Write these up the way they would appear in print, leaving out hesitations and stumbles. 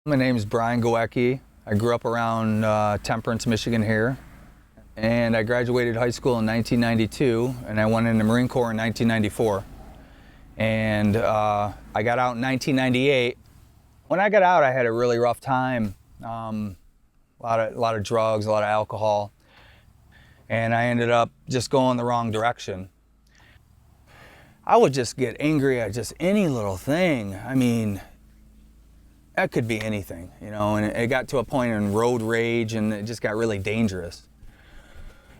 My name is Brian Gowecki. I grew up around Temperance, Michigan here, and I graduated high school in 1992, and I went in the Marine Corps in 1994. And I got out in 1998. When I got out, I had a really rough time. A lot of drugs, a lot of alcohol, and I ended up just going the wrong direction. I would just get angry at just any little thing. I mean, that could be anything, you know, and it got to a point in road rage, and it just got really dangerous.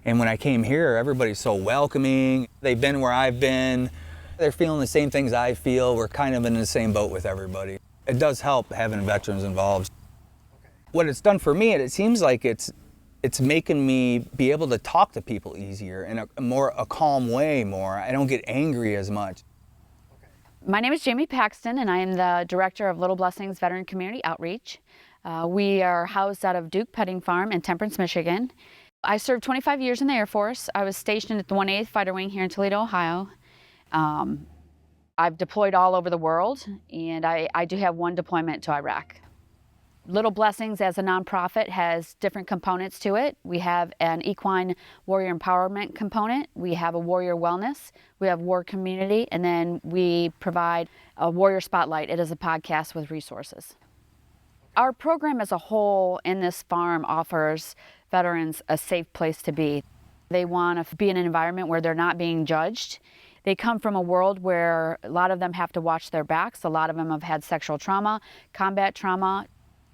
And when I came here, everybody's so welcoming. They've been where I've been. They're feeling the same things I feel. We're kind of in the same boat with everybody. It does help having veterans involved. What it's done for me, it seems like it's making me be able to talk to people easier in a calm way more. I don't get angry as much. My name is Jamie Paxton, and I am the Director of Little Blessings Veteran Community Outreach. We are housed out of Duke Petting Farm in Temperance, Michigan. I served 25 years in the Air Force. I was stationed at the 1/8th Fighter Wing here in Toledo, Ohio. I've deployed all over the world, and I do have one deployment to Iraq. Little Blessings as a nonprofit has different components to it. We have an equine warrior empowerment component. We have a warrior wellness. We have war community, and then we provide a warrior spotlight. It is a podcast with resources. Our program as a whole in this farm offers veterans a safe place to be. They want to be in an environment where they're not being judged. They come from a world where a lot of them have to watch their backs. A lot of them have had sexual trauma, combat trauma.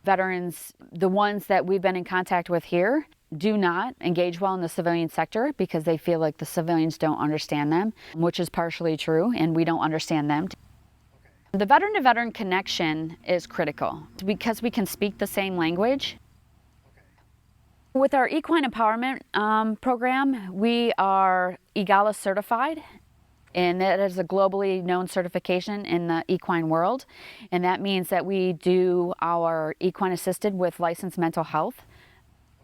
Veterans, the ones that we've been in contact with here, do not engage well in the civilian sector because they feel like the civilians don't understand them, which is partially true, and we don't understand them. The veteran-to-veteran connection is critical because we can speak the same language. With our equine empowerment program, we are EGALA certified, and that is a globally known certification in the equine world. And that means that we do our equine assisted with licensed mental health.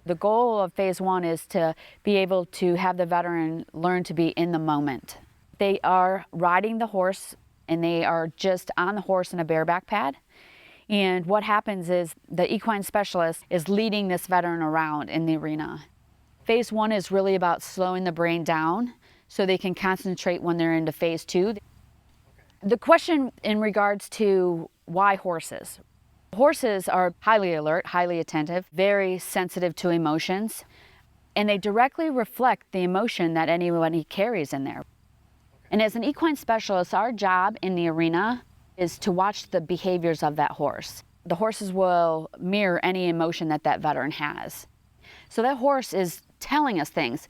The goal of phase 1 is to be able to have the veteran learn to be in the moment. They are riding the horse, and they are just on the horse in a bareback pad. And what happens is the equine specialist is leading this veteran around in the arena. Phase 1 is really about slowing the brain down so they can concentrate when they're into phase 2. The question in regards to why horses. Horses are highly alert, highly attentive, very sensitive to emotions, and they directly reflect the emotion that anyone carries in there. And as an equine specialist, our job in the arena is to watch the behaviors of that horse. The horses will mirror any emotion that that veteran has. So that horse is telling us things.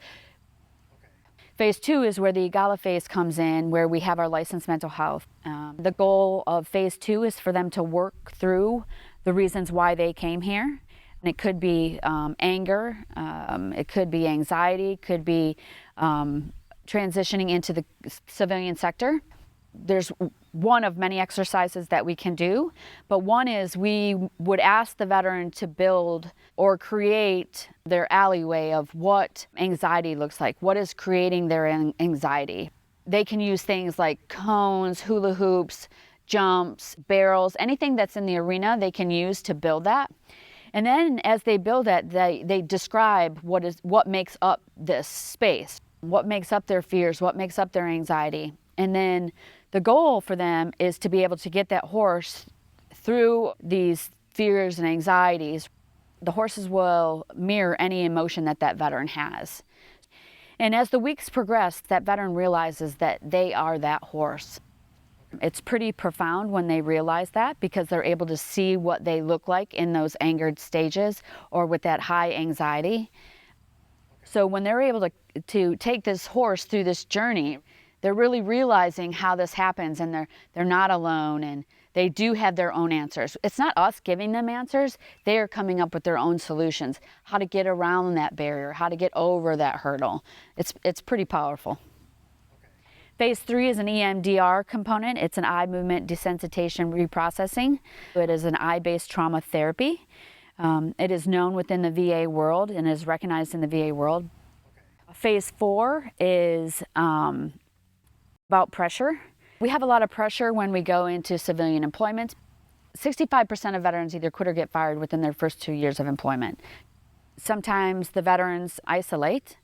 Phase 2 is where the EGALA phase comes in, where we have our licensed mental health. The goal of phase 2 is for them to work through the reasons why they came here. And it could be anger, it could be anxiety, could be transitioning into the civilian sector. There's one of many exercises that we can do, but one is we would ask the veteran to build or create their alleyway of what anxiety looks like. What is creating their anxiety? They can use things like cones, hula hoops, jumps, barrels, anything that's in the arena they can use to build that. And then as they build that, they describe what makes up this space, what makes up their fears, what makes up their anxiety. And then the goal for them is to be able to get that horse through these fears and anxieties. The horses will mirror any emotion that that veteran has. And as the weeks progress, that veteran realizes that they are that horse. It's pretty profound when they realize that because they're able to see what they look like in those angered stages or with that high anxiety. So when they're able to take this horse through this journey, they're really realizing how this happens, and they're not alone, and they do have their own answers. It's not us giving them answers. They are coming up with their own solutions, how to get around that barrier, how to get over that hurdle. It's pretty powerful. Phase 3 is an EMDR component. It's an eye movement desensitization reprocessing. It is an eye-based trauma therapy. It is known within the VA world and is recognized in the VA world. Phase 4 is about pressure. We have a lot of pressure when we go into civilian employment. 65% of veterans either quit or get fired within their first 2 years of employment. Sometimes the veterans isolate,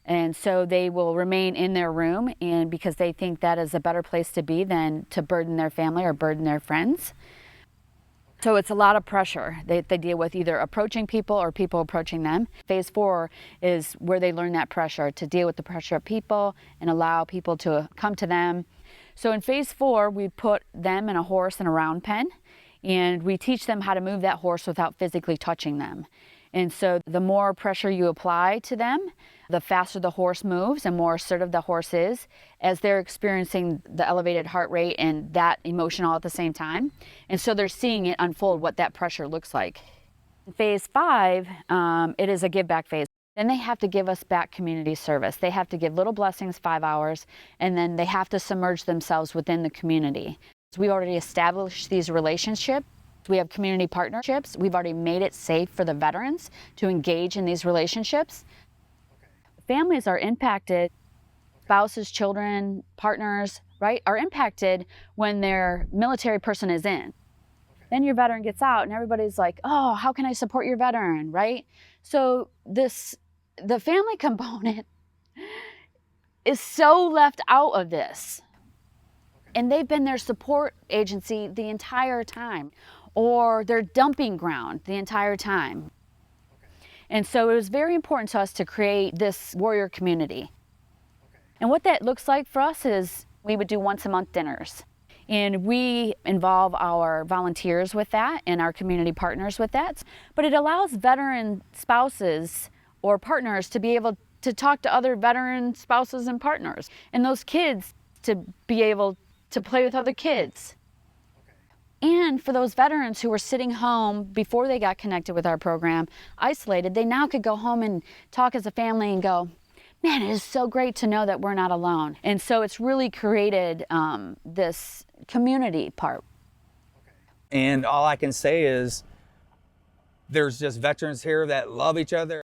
and so they will remain in their room, and because they think that is a better place to be than to burden their family or burden their friends. So it's a lot of pressure they deal with, either approaching people or people approaching them. Phase 4 is where they learn that pressure, to deal with the pressure of people and allow people to come to them. So in phase 4, we put them and a horse in a round pen, and we teach them how to move that horse without physically touching them. And so the more pressure you apply to them, the faster the horse moves and more assertive the horse is as they're experiencing the elevated heart rate and that emotion all at the same time. And so they're seeing it unfold, what that pressure looks like. In phase 5, it is a give back phase. Then they have to give us back community service. They have to give Little Blessings 5 hours, and then they have to submerge themselves within the community. So we already established these relationships. We have community partnerships. We've already made it safe for the veterans to engage in these relationships. Families are impacted, spouses, children, partners, right, are impacted when their military person is in. Then your veteran gets out and everybody's like, oh, how can I support your veteran, right? So the family component is so left out of this. And they've been their support agency the entire time, or their dumping ground the entire time. And so it was very important to us to create this warrior community. And what that looks like for us is we would do once a month dinners. And we involve our volunteers with that and our community partners with that. But it allows veteran spouses or partners to be able to talk to other veteran spouses and partners. And those kids to be able to play with other kids. And for those veterans who were sitting home before they got connected with our program, isolated, they now could go home and talk as a family and go, man, it is so great to know that we're not alone. And so it's really created this community part. And all I can say is there's just veterans here that love each other.